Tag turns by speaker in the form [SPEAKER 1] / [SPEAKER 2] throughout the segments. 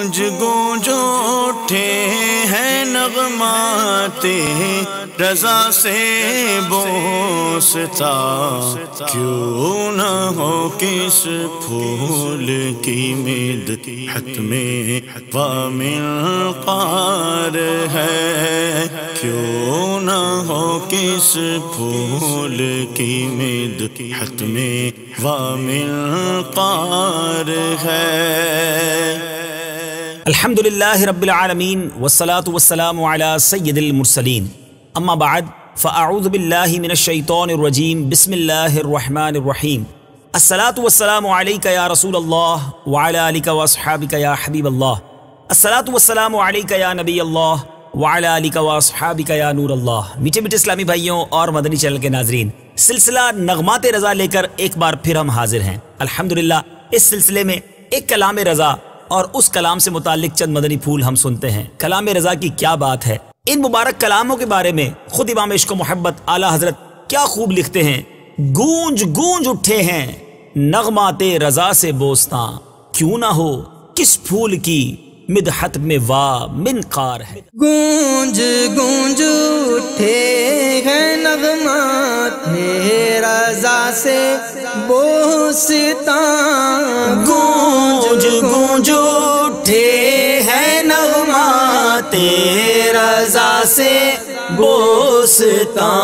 [SPEAKER 1] گونج گونج اٹھے ہیں نغمات رضا سے بوستا، کیوں نہ ہو کس پھول کی مدحت میں وامنقار ہے، کیوں نہ ہو کس پھول کی مدحت میں وامنقار ہے۔
[SPEAKER 2] الحمدللہ رب العالمین والصلاة والسلام علی سید المرسلین، اما بعد فاعوذ باللہ من الشیطان الرجیم، بسم اللہ الرحمن الرحیم۔ الصلاة والسلام علیک یا رسول اللہ وعلی آلک واصحابک یا حبیب اللہ، الصلاة والسلام علیک یا نبی اللہ وعلی آلک واصحابک یا نور اللہ۔ میٹھے میٹھے اسلامی بھائیوں اور مدنی چینل کے ناظرین، سلسلہ نغمات رضا لے کر ایک بار پھر ہم حاضر ہیں۔ الحمدللہ اس سلسلے میں ایک کلام رضا اور اس کلام سے متعلق چند مدنی پھول ہم سنتے ہیں۔ کلام رضا کی کیا بات ہے، ان مبارک کلاموں کے بارے میں خود امام عشق و محبت اعلی حضرت کیا خوب لکھتے ہیں۔ گونج گونج اٹھے ہیں نغمات رضا سے بوستاں، کیوں نہ ہو کس پھول کی مدحت میں وا منقار ہے۔
[SPEAKER 3] گونج گونج اٹھے ہیں نغمات رضا سے بوستاں،
[SPEAKER 2] گونج گونج اٹھے ہیں نغمات رضا سے بوستاں،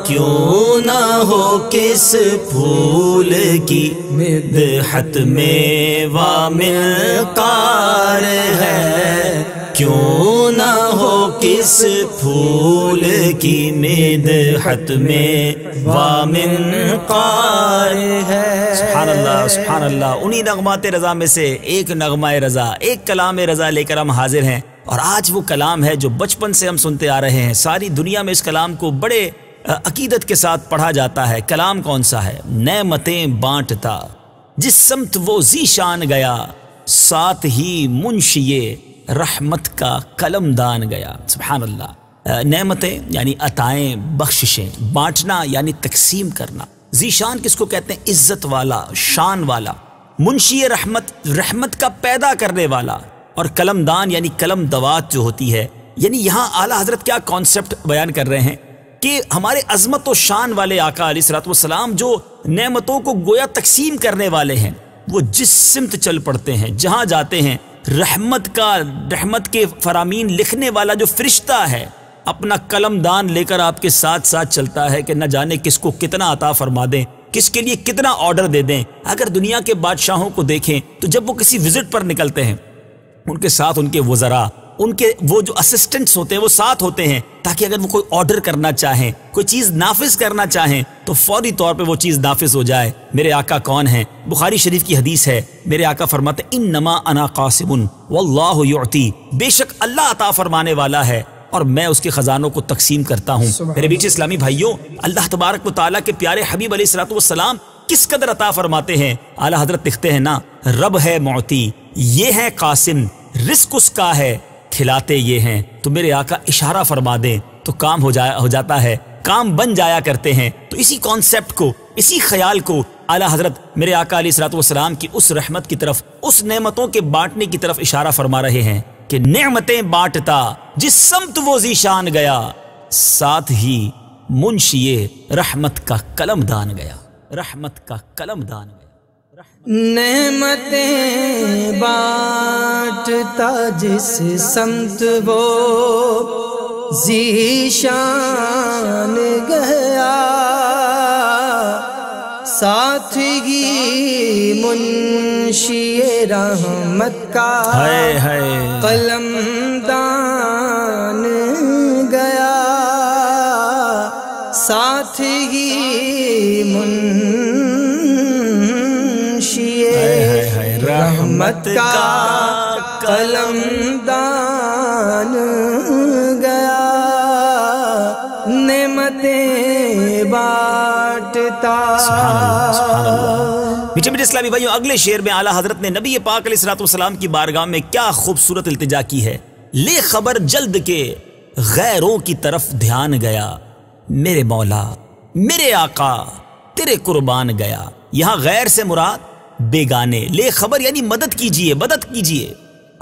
[SPEAKER 2] کیوں نہ ہو کس پھول کی مدحت میں وامنقار ہے، کیوں نہ ہو کس پھول کی مدحت میں وامنقار ہے۔ سبحان اللہ سبحان اللہ۔ انہی نغمات رضا میں سے ایک نغمہ رضا، ایک کلام رضا لے کر ہم حاضر ہیں، اور آج وہ کلام ہے جو بچپن سے ہم سنتے آ رہے ہیں۔ ساری دنیا میں اس کلام کو بڑے عقیدت کے ساتھ پڑھا جاتا ہے۔ کلام کون سا ہے؟ نعمتیں بانٹتا جس سمت وہ ذیشان گیا، ساتھ ہی منشی رحمت کا قلم دان گیا۔ سبحان اللہ۔ نعمتیں یعنی عطائیں، بخششیں، بانٹنا یعنی تقسیم کرنا۔ ذیشان کس کو کہتے ہیں؟ عزت والا، شان والا۔ منشی رحمت، رحمت کا پیدا کرنے والا، اور قلم دان یعنی قلم دوات جو ہوتی ہے۔ یعنی یہاں اعلیٰ حضرت کیا کانسیپٹ بیان کر رہے ہیں کہ ہمارے عظمت و شان والے آقا علیہ الصلوۃ والسلام جو نعمتوں کو گویا تقسیم کرنے والے ہیں، وہ جس سمت چل پڑتے ہیں، جہاں جاتے ہیں، رحمت کے فرامین لکھنے والا جو فرشتہ ہے اپنا قلم دان لے کر آپ کے ساتھ ساتھ چلتا ہے کہ نہ جانے کس کو کتنا عطا فرما دیں، کس کے لیے کتنا آرڈر دے دیں۔ اگر دنیا کے بادشاہوں کو دیکھیں تو جب وہ کسی وزٹ پر نکلتے ہیں، ان کے ساتھ ان کے وزراء، ان کے وہ جو اسسٹنٹس ہوتے ہیں وہ ساتھ ہوتے ہیں، تاکہ اگر وہ کوئی آرڈر کرنا چاہیں، کوئی چیز نافذ کرنا چاہیں تو فوری طور پہ وہ چیز نافذ ہو جائے۔ میرے آقا کون ہیں؟ بخاری شریف کی حدیث ہے، میرے آقا فرماتے ہیں انما انا قاسم واللہ یعطی، بے شک اللہ عطا فرمانے والا ہے اور میں اس کے خزانوں کو تقسیم کرتا ہوں۔ میرے بیٹے اسلامی بھائیوں، اللہ تبارک و تعالیٰ کے پیارے حبیب علیہ الصلوۃ والسلام کس قدر عطا فرماتے ہیں۔ اعلیٰ حضرت لکھتے ہیں نا، رب ہے معطی، یہ ہے قاسم، رزق اس کا ہے، کھلاتے یہ ہیں۔ تو میرے آقا اشارہ فرما دیں تو کام ہو جاتا ہے، کام بن جایا کرتے ہیں۔ تو اسی کانسیپٹ کو، اسی خیال کو اعلیٰ حضرت میرے آقا علیہ الصلوۃ والسلام کی اس رحمت کی طرف، اس نعمتوں کے بانٹنے کی طرف اشارہ فرما رہے ہیں کہ نعمتیں بانٹتا جس سمت وہ ذیشان گیا، ساتھ ہی منشی رحمت کا قلم دان گیا، رحمت کا قلم دان گیا۔
[SPEAKER 3] نعمتیں بانٹتا جس سمت وہ ذیشان گیا، ساتھ ہی منشی رحمت کا قلم دان گیا، ساتھ ہی منشی رحمت کا قلم دان گیا، نعمتیں بانٹتا۔
[SPEAKER 2] میٹھے میٹھے اسلامی بھائیوں، اگلے شعر میں اعلیٰ حضرت نے نبی پاک علیہ الصلوۃ والسلام کی بارگاہ میں کیا خوبصورت التجا کی ہے۔ لے خبر جلد کے غیروں کی طرف دھیان گیا، میرے مولا میرے آقا تیرے قربان گیا۔ یہاں غیر سے مراد بیگانے، لے خبر یعنی مدد کیجئے، مدد کیجئے،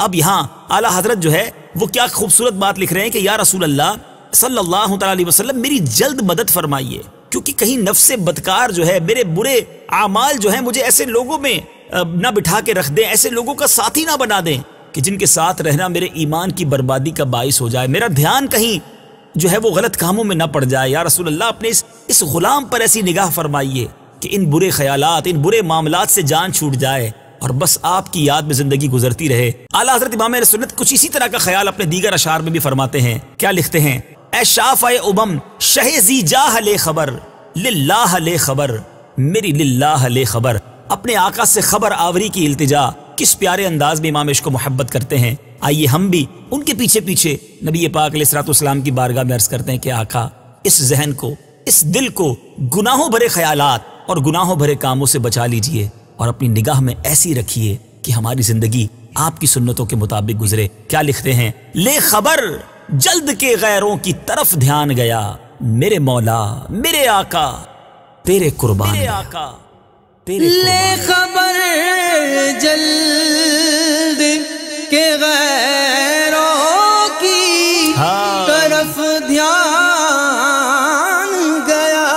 [SPEAKER 2] اب یہاں اعلیٰ حضرت جو ہے وہ کیا خوبصورت بات لکھ رہے ہیں کہ یا رسول اللہ صلی اللہ تعالی علیہ وسلم میری جلد مدد فرمائیے، کیونکہ کہیں نفس بدکار جو ہے، میرے برے اعمال جو ہیں مجھے ایسے لوگوں میں نہ بٹھا کے رکھ دیں، ایسے لوگوں کا ساتھی نہ بنا دیں کہ جن کے ساتھ رہنا میرے ایمان کی بربادی کا باعث ہو جائے، میرا دھیان کہیں جو ہے وہ غلط کاموں میں نہ پڑ جائے۔ یا رسول اللہ اپنے اس غلام پر ایسی نگاہ فرمائیے کہ ان برے خیالات، ان برے معاملات سے جان چھوٹ جائے اور بس آپ کی یاد میں زندگی گزرتی رہے۔ اعلیٰ حضرت امام اہل سنت کچھ اسی طرح کا خیال اپنے دیگر اشعار میں بھی فرماتے ہیں۔ کیا لکھتے ہیں؟ اے شافع امم شہ زی جاہ لے خبر، للہ لے خبر، میری للہ لے خبر، اپنے آقا سے خبر آوری کی التجا کس پیارے انداز میں امام عشق کو محبت کرتے ہیں۔ آئیے ہم بھی ان کے پیچھے پیچھے نبی پاک علیہ الصلوۃ والسلام کی بارگاہ میں عرض کرتے ہیں کہ آقا اس ذہن کو، اس دل کو گناہوں بھرے خیالات اور گناہوں بھرے کاموں سے بچا لیجئے اور اپنی نگاہ میں ایسی رکھیے کہ ہماری زندگی آپ کی سنتوں کے مطابق گزرے۔ کیا لکھتے ہیں؟ لے خبر جلد کے غیروں کی طرف دھیان گیا، میرے مولا میرے آقا تیرے قربان، میرے آقا تیرے قربان۔
[SPEAKER 3] لے خبر جلد کے غیروں کی طرف دھیان گیا،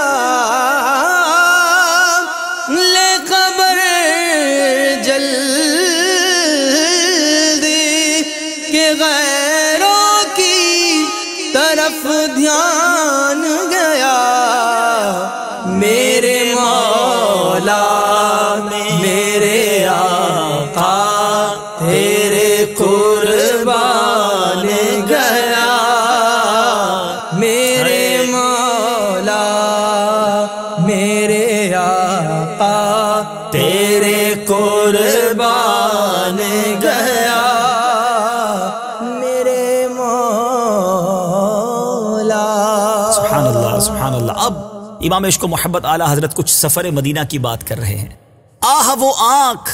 [SPEAKER 3] لے خبر جلد کے غیروں کی طرف دھیان گیا، میرے مولا میرے آقا تیرے قربان گیا، میرے مولا میرے آقا تیرے قربان گیا، میرے مولا۔
[SPEAKER 2] سبحان اللہ سبحان اللہ۔ اب امام عشق و محبت اعلیٰ حضرت کچھ سفر مدینہ کی بات کر رہے ہیں۔ آہ وہ آنکھ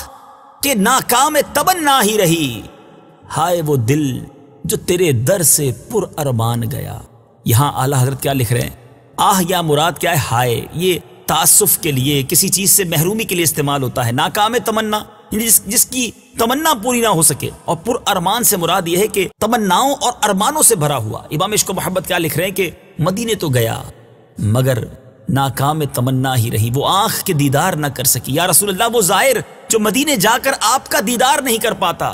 [SPEAKER 2] کہ ناکام تمنا ہی رہی، ہائے وہ دل جو تیرے در سے پر ارمان گیا۔ یہاں اعلیٰ حضرت کیا لکھ رہے ہیں؟ آہ یا مراد کیا ہے؟ ہائے یہ تعصف کے لیے، کسی چیز سے محرومی کے لیے استعمال ہوتا ہے۔ ناکام تمنا جس کی تمنا پوری نہ ہو سکے، اور پر ارمان سے مراد یہ ہے کہ تمناؤں اور ارمانوں سے بھرا ہوا۔ امام عشق و محبت کیا لکھ رہے ہیں کہ مدینے تو گیا مگر ناکام تمنا ہی رہی، وہ آنکھ کے دیدار نہ کر سکی۔ یا رسول اللہ وہ زائر جو مدینے جا کر آپ کا دیدار نہیں کر پاتا،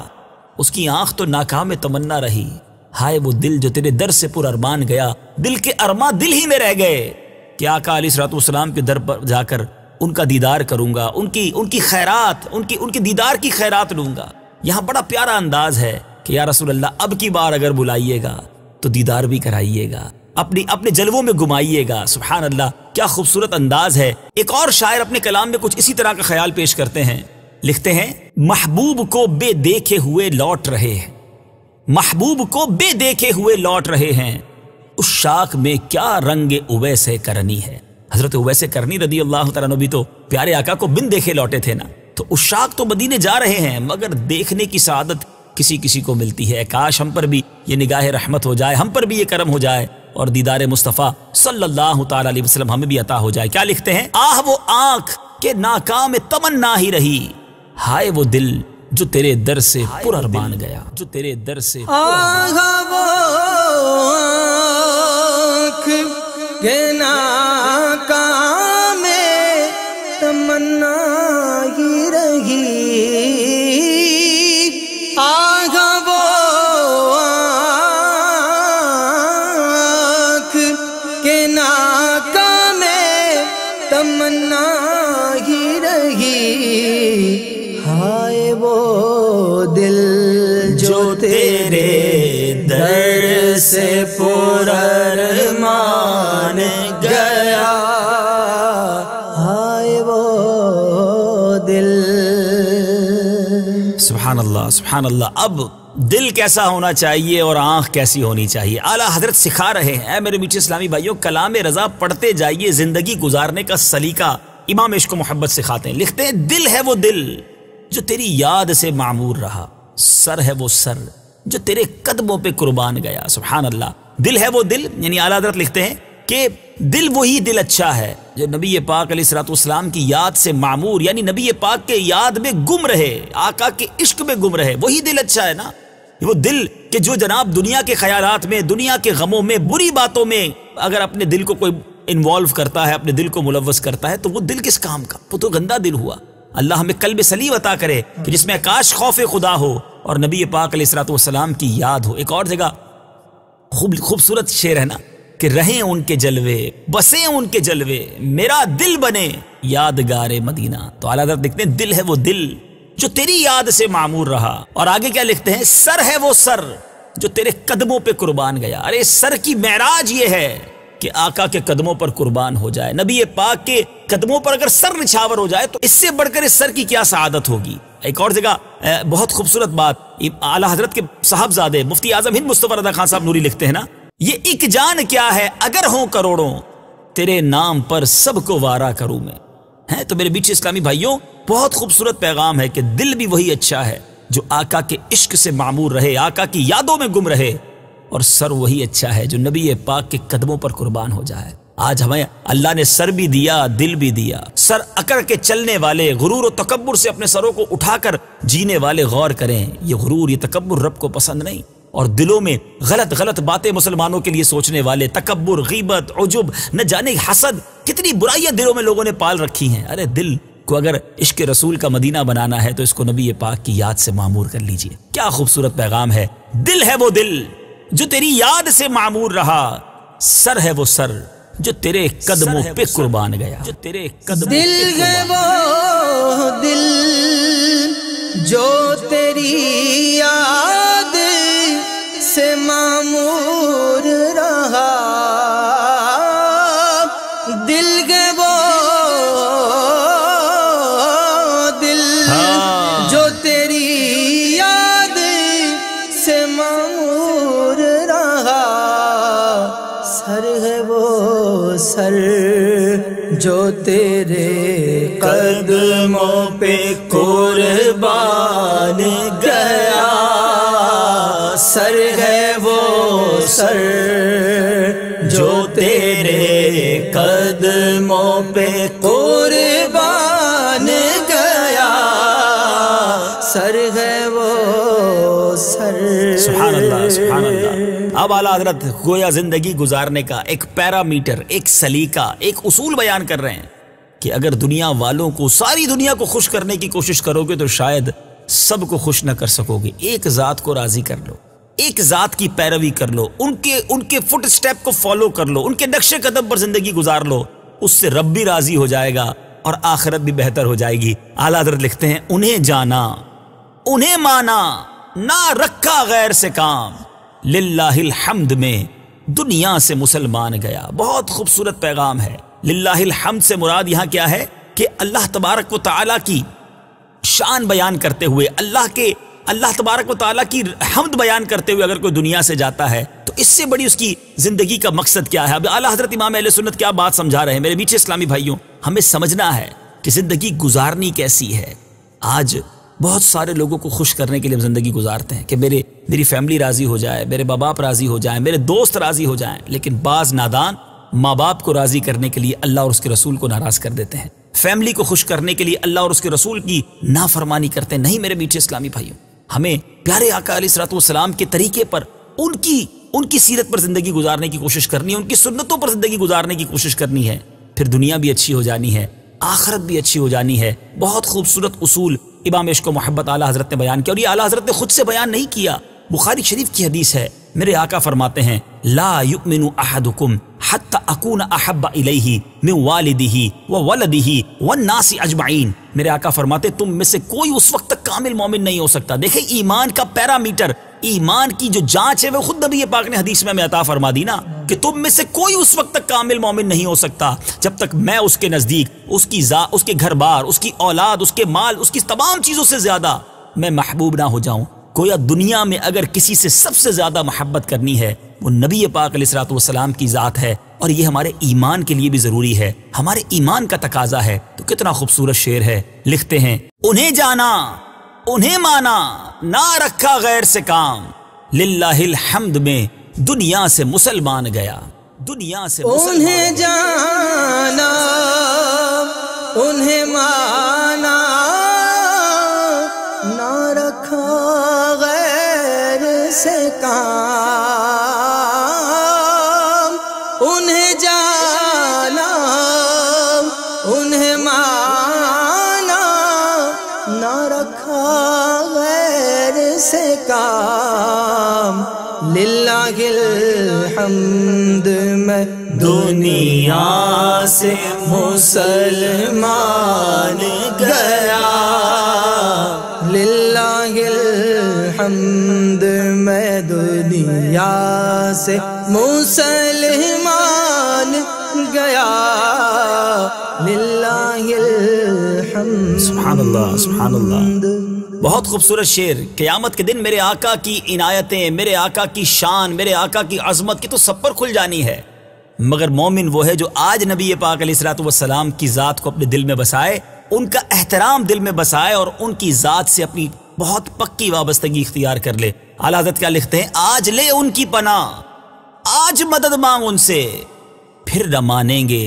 [SPEAKER 2] اس کی آنکھ تو ناکام تمنا رہی، ہائے وہ دل جو تیرے در سے پر ارمان گیا۔ دل کے ارماں دل ہی میں رہ گئے کہ آقا علیہ الصلوۃ والسلام کے در پر جا کر ان کا دیدار کروں گا، ان کی خیرات، ان کے دیدار کی خیرات لوں گا۔ یہاں بڑا پیارا انداز ہے کہ یا رسول اللہ اب کی بار اگر بلائیے گا تو دیدار بھی کرائیے گا، اپنے جلووں میں گمائیے گا۔ سبحان اللہ کیا خوبصورت انداز ہے۔ ایک اور شاعر اپنے کلام میں کچھ اسی طرح کا خیال پیش کرتے ہیں، لکھتے ہیں محبوب کو بے دیکھے ہوئے لوٹ رہے ہیں، محبوب کو بے دیکھے ہوئے لوٹ رہے ہیں، اس شاخ میں کیا رنگ اویس کرنی ہے۔ حضرت اویس کرنی رضی اللہ تعالیٰ عنہ بھی تو پیارے آقا کو بن دیکھے لوٹے تھے نا، تو اس شاخ تو مدینے جا رہے ہیں مگر دیکھنے کی سعادت کسی کسی کو ملتی ہے۔ کاش ہم پر بھی یہ نگاہ رحمت ہو جائے، ہم پر بھی یہ کرم ہو جائے اور دیدار مصطفیٰ صلی اللہ تعالی علیہ وسلم ہمیں بھی عطا ہو جائے۔ کیا لکھتے ہیں؟ آہ وہ آنکھ کہ ناکام تمنا ہی رہی، ہائے وہ دل جو تیرے در سے پر ارمان گیا، جو تیرے در سے
[SPEAKER 3] آہ وہ آنکھ کہ ناکام تمنا ہی رہی، آہ وہ آنکھ کہ ناکام تمنا ہی رہی، ہائے وہ دل جو تیرے در سے پر ارمان گیا، ہائے وہ دل۔
[SPEAKER 2] سبحان اللہ سبحان اللہ۔ اب دل کیسا ہونا چاہیے اور آنکھ کیسی ہونی چاہیے؟ اعلیٰ حضرت سکھا رہے ہیں۔ اے میرے میٹھے اسلامی بھائیوں، کلام رضا پڑھتے جائیے، زندگی گزارنے کا سلیقہ امام عشق و محبت سکھاتے ہیں۔ لکھتے ہیں دل ہے وہ دل جو تیری یاد سے معمور رہا، سر ہے وہ سر جو تیرے قدموں پہ قربان گیا۔ سبحان اللہ، دل ہے وہ دل، یعنی اعلیٰ حضرت لکھتے ہیں کہ دل وہی دل اچھا ہے جو نبی پاک علیہ الصلوۃ والسلام کی یاد سے معمور، یعنی نبی پاک کے یاد میں گم رہے، آقا کے عشق میں گم رہے، وہی دل اچھا ہے نا۔ وہ دل کہ جو جناب دنیا کے خیالات میں، دنیا کے غموں میں، بری باتوں میں اگر اپنے دل کو کوئی انوالو کرتا ہے، اپنے دل کو ملوث کرتا ہے، تو وہ دل کس کام کا؟ وہ تو گندا دل ہوا۔ اللہ ہمیں قلب سلیم عطا کرے کہ جس میں کاش خوف خدا ہو اور نبی پاک علیہ الصلوۃ والسلام کی یاد ہو۔ ایک اور جگہ خوبصورت شعر ہے نا کہ رہیں ان کے جلوے، بسیں ان کے جلوے، میرا دل بنے یادگار مدینہ۔ تو اعلیٰ حضرت لکھتے ہیں دل ہے وہ دل جو تیری یاد سے معمور رہا، اور آگے کیا لکھتے ہیں؟ سر ہے وہ سر جو تیرے قدموں پہ قربان گیا۔ ارے سر کی معراج یہ ہے کہ آقا کے قدموں پر قربان ہو جائے، نبی پاک کے قدموں پر اگر سر نچھاور ہو جائے تو اس سے بڑھ کر اس سر کی کیا سعادت ہوگی۔ ایک اور جگہ بہت خوبصورت بات اعلیٰ حضرت کے صاحبزادے مفتی اعظم ہند مصطفی رضا خان صاحب نوری لکھتے ہیں نا، یہ ایک جان کیا ہے اگر ہوں کروڑوں، تیرے نام پر سب کو وارا کروں میں۔ ہے تو میرے بیچ اسلامی بھائیوں، بہت خوبصورت پیغام ہے کہ دل بھی وہی اچھا ہے جو آقا کے عشق سے معمور رہے، آقا کی یادوں میں گم رہے، اور سر وہی اچھا ہے جو نبی پاک کے قدموں پر قربان ہو جائے۔ آج ہمیں اللہ نے سر بھی دیا، دل بھی دیا۔ سر اکڑ کے چلنے والے، غرور و تکبر سے اپنے سروں کو اٹھا کر جینے والے غور کریں، یہ غرور، یہ تکبر رب کو پسند نہیں۔ اور دلوں میں غلط باتیں مسلمانوں کے لیے سوچنے والے، تکبر، غیبت، عجب، نہ جانے حسد، کتنی برائیاں دلوں میں لوگوں نے پال رکھی ہیں۔ ارے دل کو اگر عشق رسول کا مدینہ بنانا ہے تو اس کو نبی پاک کی یاد سے معمور کر لیجئے۔ کیا خوبصورت پیغام ہے۔ دل ہے وہ دل جو تیری یاد سے معمور رہا، سر ہے وہ سر جو تیرے قدموں پہ قربان گیا، جو تیرے قدموں
[SPEAKER 3] دل ہے وہ دل جو تیری یاد سے معمور رہا، دل ہے وہ دل جو تیری یاد سے معمور رہا، سر ہے وہ سر جو تیرے قدموں پہ قربان گیا، سر ہے وہ سر جو تیرے قدموں پہ قربان گیا، سر ہے وہ سر۔
[SPEAKER 2] سبحان اللہ، سبحان اللہ۔ اب اعلیٰ حضرت گویا زندگی گزارنے کا ایک پیرامیٹر، ایک سلیقہ، ایک اصول بیان کر رہے ہیں کہ اگر دنیا والوں کو، ساری دنیا کو خوش کرنے کی کوشش کرو گے تو شاید سب کو خوش نہ کر سکو گے۔ ایک ذات کو راضی کر لو، ایک ذات کی پیروی کر لو، ان کے فٹ سٹیپ کو فالو کر لو، ان کے نقش قدم پر زندگی گزار لو، اس سے رب بھی راضی ہو جائے گا اور آخرت بھی بہتر ہو جائے گی۔ اعلیٰ حضرت لکھتے ہیں انہیں جانا، انہیں مانا، نہ رکھا غیر سے کام، للہ الحمد میں دنیا سے مسلمان گیا۔ بہت خوبصورت پیغام ہے۔ للہ الحمد سے مراد یہاں کیا ہے کہ اللہ تبارک و تعالیٰ کی شان بیان کرتے ہوئے، اللہ تبارک و تعالیٰ کی حمد بیان کرتے ہوئے اگر کوئی دنیا سے جاتا ہے تو اس سے بڑی اس کی زندگی کا مقصد کیا ہے؟ اب اعلیٰ حضرت امام اہل سنت کیا بات سمجھا رہے ہیں میرے بیچ اسلامی بھائیوں؟ ہمیں سمجھنا ہے کہ زندگی گزارنی کیسی ہے۔ آج بہت سارے لوگوں کو خوش کرنے کے لیے ہم زندگی گزارتے ہیں کہ میری فیملی راضی ہو جائے، میرے ماں باپ راضی ہو جائیں، میرے دوست راضی ہو جائیں، لیکن بعض نادان ماں باپ کو راضی کرنے کے لیے اللہ اور اس کے رسول کو ناراض کر دیتے ہیں، فیملی کو خوش کرنے کے لیے اللہ اور اس کے رسول کی نافرمانی کرتے ہیں۔ نہیں میرے میٹھے اسلامی بھائیوں، ہمیں پیارے آقا علیہ الصلوۃ والسلام کے طریقے پر، ان کی سیرت پر زندگی گزارنے کی کوشش کرنی ہے، ان کی سنتوں پر زندگی گزارنے کی کوشش کرنی ہے، پھر دنیا بھی اچھی ہو جانی ہے، آخرت بھی اچھی ہو جانی ہے۔ بہت خوبصورت اصول امام عشق و محبت اعلیٰ حضرت نے بیان کیا، اور یہ اعلیٰ حضرت نے خود سے بیان نہیں کیا، بخاری شریف کی حدیث ہے۔ میرے آقا فرماتے ہیں لا یؤمن احدکم حتی اکون احب الیہ من والدہ وولدہ والناس اجمعین۔ میرے آقا فرماتے تم میں سے کوئی اس وقت تک کامل مومن نہیں ہو سکتا۔ دیکھیں ایمان کا پیرامیٹر، ایمان کی جو جانچ ہے وہ خود نبی پاک نے حدیث میں ہمیں عطا فرما دی نا کہ تم میں سے کوئی اس وقت تک کامل مومن نہیں ہو سکتا جب تک میں اس کے نزدیک اس کے گھر بار، اس کی اولاد، اس کے مال، اس کی تمام چیزوں سے زیادہ میں محبوب نہ ہو جاؤں۔ گویا دنیا میں اگر کسی سے سب سے زیادہ محبت کرنی ہے وہ نبی پاک علیہ الصلوۃ والسلام کی ذات ہے، اور یہ ہمارے ایمان کے لیے بھی ضروری ہے، ہمارے ایمان کا تقاضا ہے۔ تو کتنا خوبصورت شعر ہے، لکھتے ہیں انہیں جانا، انہیں مانا، نہ رکھا غیر سے کام، للہ الحمد میں دنیا سے مسلمان گیا، دنیا سے
[SPEAKER 3] انہیں جانا، انہیں مانا، نہ رکھا غیر کام للہ الحمد میں دنیا سے مسلمان گیا، للہ الحمد میں دنیا سے مسلمان گیا، للہ الحمد۔
[SPEAKER 2] سبحان اللہ، سبحان اللہ۔ بہت خوبصورت شعر۔ قیامت کے دن میرے آقا کی عنایتیں، میرے آقا کی شان، میرے آقا کی عظمت کی تو سب پر کھل جانی ہے، مگر مومن وہ ہے جو آج نبی پاک علیہ الصلوۃ والسلام کی ذات کو اپنے دل میں بسائے، ان کا احترام دل میں بسائے اور ان کی ذات سے اپنی بہت پکی وابستگی اختیار کر لے۔ اعلیٰ حضرت کیا لکھتے ہیں؟ آج لے ان کی پناہ، آج مدد مانگ ان سے، پھر نہ مانیں گے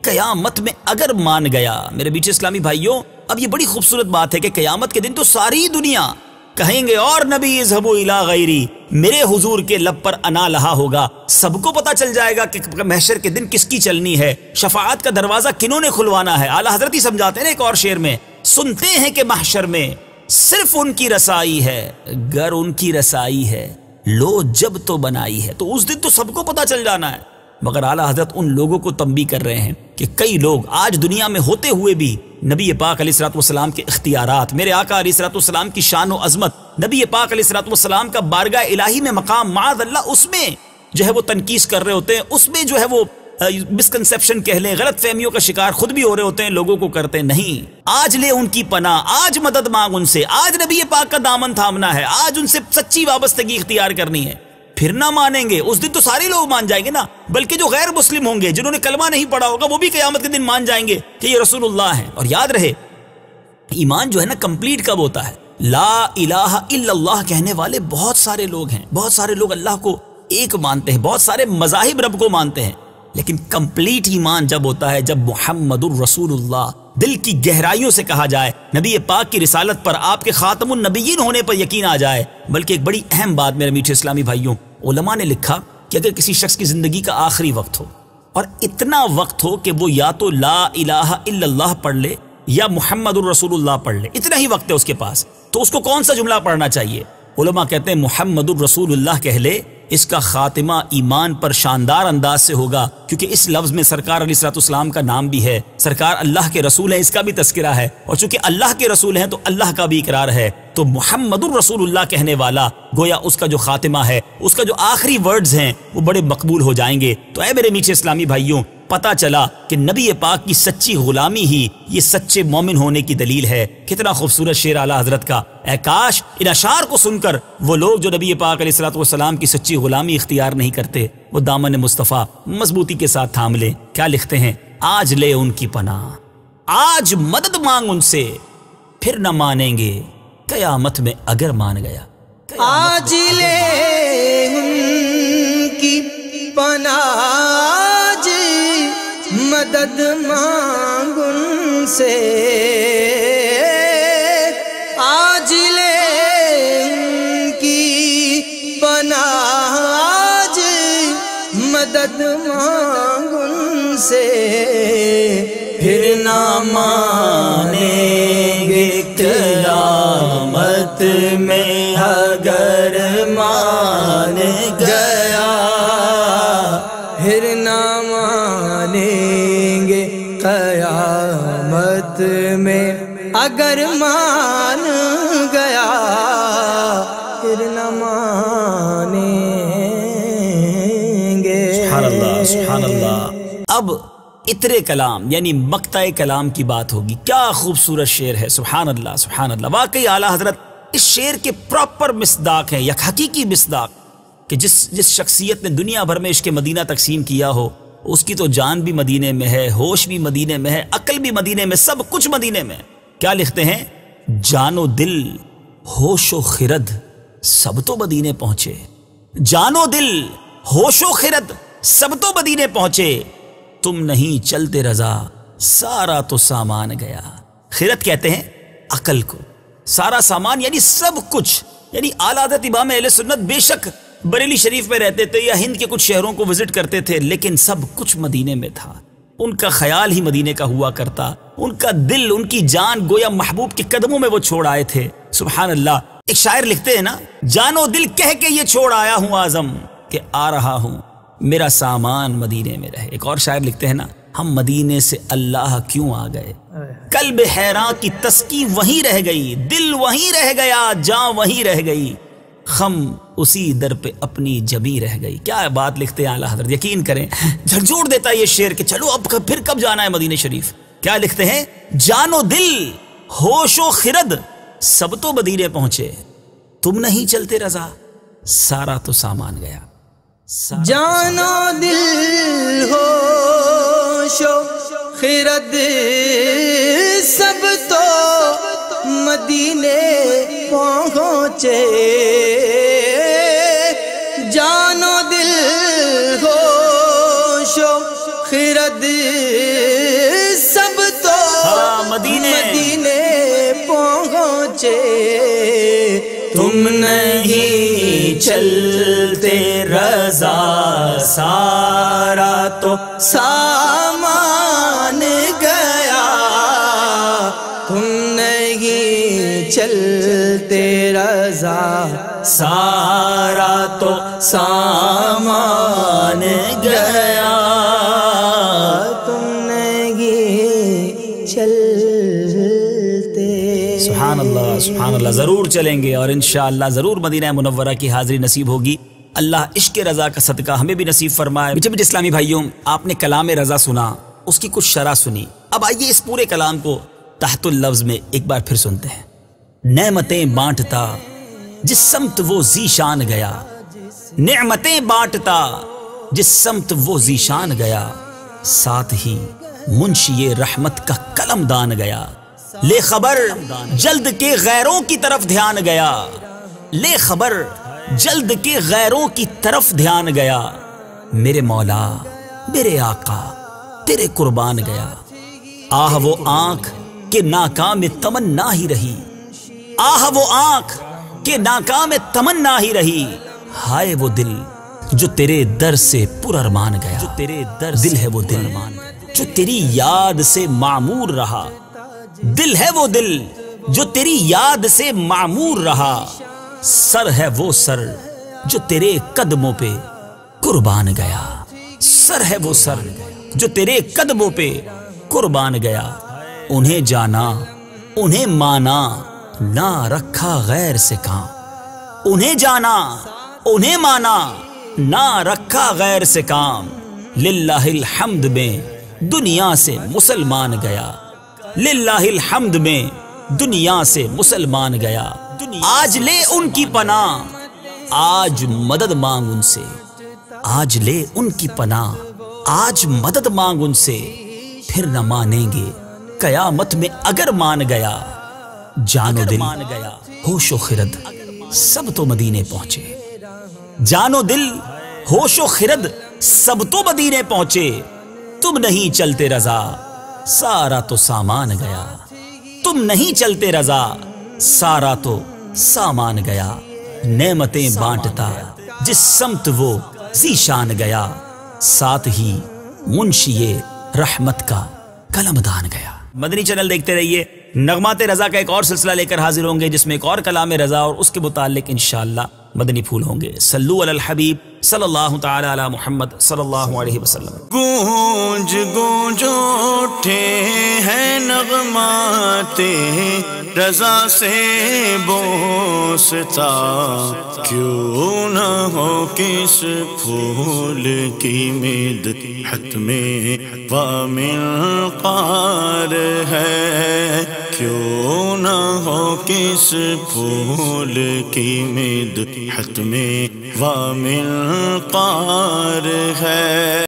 [SPEAKER 2] قیامت میں اگر مان گیا۔ میرے بیچ اسلامی بھائیوں، اب یہ بڑی خوبصورت بات ہے کہ قیامت کے دن تو ساری دنیا کہیں گے اور نبی اذهبوا الی غیری، میرے حضور کے لب پر انا لہا ہوگا، سب کو پتا چل جائے گا کہ محشر کے دن کس کی چلنی ہے، شفاعت کا دروازہ کنہوں نے کھلوانا ہے۔ اعلیٰ حضرت ہی سمجھاتے ہیں ایک اور شعر میں، سنتے ہیں کہ محشر میں صرف ان کی رسائی ہے، گر ان کی رسائی ہے لو جب تو بنائی ہے۔ تو اس دن تو سب کو پتا چل جانا ہے، مگر اعلیٰ حضرت ان لوگوں کو تنبیہ کر رہے ہیں کہ کئی لوگ آج دنیا میں ہوتے ہوئے بھی نبی پاک علیہ الصلوۃ والسلام کے اختیارات، میرے آقا علیہ الصلوۃ والسلام کی شان و عظمت، نبی پاک علیہ الصلوۃ والسلام کا بارگاہ الہی میں مقام، معاذ اللہ اس میں جو ہے وہ تنقیص کر رہے ہوتے ہیں، اس میں جو ہے وہ مسکنسیپشن کہہ لیں، غلط فہمیوں کا شکار خود بھی ہو رہے ہوتے ہیں، لوگوں کو کرتے نہیں۔ آج لے ان کی پناہ، آج مدد مانگ ان سے، آج نبی پاک کا دامن تھامنا ہے، آج ان سے سچی وابستگی اختیار کرنی ہے، پھر نہ مانیں گے۔ اس دن تو سارے لوگ مان جائیں گے نا، بلکہ جو غیر مسلم ہوں گے، جنہوں نے کلمہ نہیں پڑھا ہوگا، وہ بھی قیامت کے دن مان جائیں گے کہ یہ رسول اللہ ہیں۔ اور یاد رہے، ایمان جو ہے نا کمپلیٹ کب ہوتا ہے؟ لا الہ الا اللہ کہنے والے بہت سارے لوگ ہیں، بہت سارے لوگ اللہ کو ایک مانتے ہیں، بہت سارے مذاہب رب کو مانتے ہیں، لیکن کمپلیٹ ایمان جب ہوتا ہے جب محمد الرسول اللہ دل کی گہرائیوں سے کہا جائے، نبی پاک کی رسالت پر، آپ کے خاتم النبیین ہونے پر یقین آ جائے۔ بلکہ ایک بڑی اہم بات میرے میٹھے اسلامی بھائیوں، علماء نے لکھا کہ اگر کسی شخص کی زندگی کا آخری وقت ہو اور اتنا وقت ہو کہ وہ یا تو لا الہ الا اللہ پڑھ لے یا محمد الرسول اللہ پڑھ لے، اتنا ہی وقت ہے اس کے پاس، تو اس کو کون سا جملہ پڑھنا چاہیے؟ علماء کہتے ہیں محمد الرسول اللہ کہہ لے، اس کا خاتمہ ایمان پر شاندار انداز سے ہوگا، کیونکہ اس لفظ میں سرکار علیہ الصلوۃ والسلام کا نام بھی ہے، سرکار اللہ کے رسول ہیں اس کا بھی تذکرہ ہے، اور چونکہ اللہ کے رسول ہیں تو اللہ کا بھی اقرار ہے، تو محمد الرسول اللہ کہنے والا گویا اس کا جو خاتمہ ہے، اس کا جو آخری ورڈز ہیں وہ بڑے مقبول ہو جائیں گے۔ تو اے میرے میٹھے اسلامی بھائیوں، پتہ چلا کہ نبی پاک کی سچی غلامی ہی یہ سچے مومن ہونے کی دلیل ہے۔ کتنا خوبصورت شعر اعلیٰ حضرت کا، اے کاش ان اشعار کو سن کر وہ لوگ جو نبی پاک علیہ الصلوۃ والسلام کی سچی غلامی اختیار نہیں کرتے، وہ دامن مصطفیٰ مضبوطی کے ساتھ تھام لے۔ کیا لکھتے ہیں؟ آج لے ان کی پناہ، آج مدد مانگ ان سے، پھر نہ مانیں گے قیامت میں اگر مان گیا۔
[SPEAKER 3] آج لے ان کی پناہ، آج مدد مانگ ان سے، آج لے ان کی پناہ، آج مدد مانگ ان سے، پھر نہ مانیں گے قیامت میں اگر مان گیا، پھر نہ مانیں گے قیامت میں اگر مان گیا، پھر نہ مانیں گے۔
[SPEAKER 2] سبحان اللہ، سبحان اللہ۔ اب اترے کلام یعنی مقطع کلام کی بات ہوگی۔ کیا خوبصورت شعر ہے، سبحان اللہ، سبحان اللہ۔ واقعی اعلیٰ حضرت اس شعر کے پراپر مصداق ہیں، یک حقیقی مصداق، کہ جس شخصیت نے دنیا بھر میں عشق مدینہ تقسیم کیا ہو، اس کی تو جان بھی مدینے میں ہے، ہوش بھی مدینے میں ہے، عقل بھی مدینے میں، سب کچھ مدینے میں۔ کیا لکھتے ہیں؟ جان و دل، ہوش و خرد سب تو مدینے پہنچے، جان و دل، ہوش و خرد سب تو مدینے پہنچے، تم نہیں چلتے رضا سارا تو سامان گیا۔ خرد کہتے ہیں عقل کو، سارا سامان یعنی سب کچھ، یعنی اعلیٰ حضرت امام اہل سنت بے شک بریلی شریف میں رہتے تھے یا ہند کے کچھ شہروں کو وزٹ کرتے تھے، لیکن سب کچھ مدینے میں تھا، ان کا خیال ہی مدینے کا ہوا کرتا، ان کا دل، ان کی جان گویا محبوب کے قدموں میں وہ چھوڑ آئے تھے۔ سبحان اللہ۔ ایک شاعر لکھتے ہیں نا، جانو دل کہہ کے یہ چھوڑ آیا ہوں اعظم کہ آ رہا ہوں میرا سامان مدینے میں رہے۔ ایک اور شاعر لکھتے ہیں نا، ہم مدینے سے اللہ کیوں آ گئے، قلب حیراں کی تسکی وہیں رہ گئی، دل وہیں رہ گیا، جاں وہیں رہ گئی، خم اسی در پہ اپنی جبی رہ گئی۔ کیا بات لکھتے ہیں اعلیٰ حضرت، یقین کریں جھنجھوڑ دیتا ہے یہ شعر کہ چلو اب پھر کب جانا ہے مدینہ شریف۔ کیا لکھتے ہیں، جان و دل ہوش و خرد سب تو مدینے پہنچے، تم نہیں چلتے رضا سارا تو سامان گیا۔
[SPEAKER 3] جان و دل ہوش و خرد سب تو مدینے پہنچے، جان و دل ہوش و خرد سب تو مدینے پہنچے، تم نہیں چلتے رضا سارا تو سامان گیا، تم نہیں چلتے رضا سارا تو سامان گیا، تم نہیں چلتے۔
[SPEAKER 2] سبحان اللہ سبحان اللہ، ضرور چلیں گے اور انشاءاللہ ضرور مدینہ منورہ کی حاضری نصیب ہوگی۔ اللہ عشق رضا کا صدقہ ہمیں بھی نصیب فرمائے۔ میٹھے اسلامی بھائیوں، آپ نے کلام رضا سنا، اس کی کچھ شرح سنی، اب آئیے اس پورے کلام کو تحت اللفظ میں ایک بار پھر سنتے ہیں۔ نعمتیں بانٹتا جس سمت وہ ذیشان گیا، نعمتیں بانٹتا جس سمت وہ ذیشان گیا، ساتھ ہی منشی رحمت کا قلم دان گیا، لے خبر جلد کے غیروں کی طرف دھیان گیا، لے خبر جلد کے غیروں کی طرف دھیان گیا، میرے مولا میرے آقا تیرے قربان گیا، آہ وہ آنکھ کہ ناکام تمنا ہی رہی، آہ وہ آنکھ کہ ناکام تمنا ہی رہی، ہائے وہ دل جو تیرے در سے پر ارمان گیا، جو تیرے در دل ہے وہ دل جو تیری یاد سے معمور رہا، دل ہے وہ دل جو تیری یاد سے معمور رہا، سر ہے وہ سر جو تیرے قدموں پہ قربان گیا، سر ہے وہ سر جو تیرے قدموں پہ قربان گیا، انہیں جانا انہیں مانا نہ رکھا غیر سے کام، انہیں جانا انہیں مانا نہ رکھا غیر سے کام، للہ الحمد میں دنیا سے مسلمان گیا، للہ الحمد میں دنیا سے مسلمان گیا، آج لے ان کی پناہ آج مدد مانگ ان سے، آج لے ان کی پناہ آج مدد مانگ ان سے، پھر نہ مانیں گے قیامت میں اگر مان گیا، جان و دل ہوش و خرد سب تو مدینے پہنچے، جان و دل ہوش و خرد سب تو مدینے پہنچے، تم نہیں چلتے رضا سارا تو سامان گیا، تم نہیں چلتے رضا سارا تو سامان گیا، نعمتیں بانٹتا جس سمت وہ ذیشان گیا، ساتھ ہی منشی رحمت کا قلم دان گیا۔ مدنی چینل دیکھتے رہیے، نغمات رضا کا ایک اور سلسلہ لے کر حاضر ہوں گے جس میں ایک اور کلام رضا اور اس کے متعلق انشاءاللہ مدنی پھول ہوں گے۔ صلو علی الحبیب صلی اللہ تعالی علی محمد صلی اللہ علیہ وسلم۔
[SPEAKER 1] گونج گونج اٹھے ہیں نغمات رضا سے بوستا، کیوں نہ ہو کس پھول کی مدحت میں وامنقار ہے، کیوں نہ ہو کس پھول کی مدحت میں وامنقار ہے۔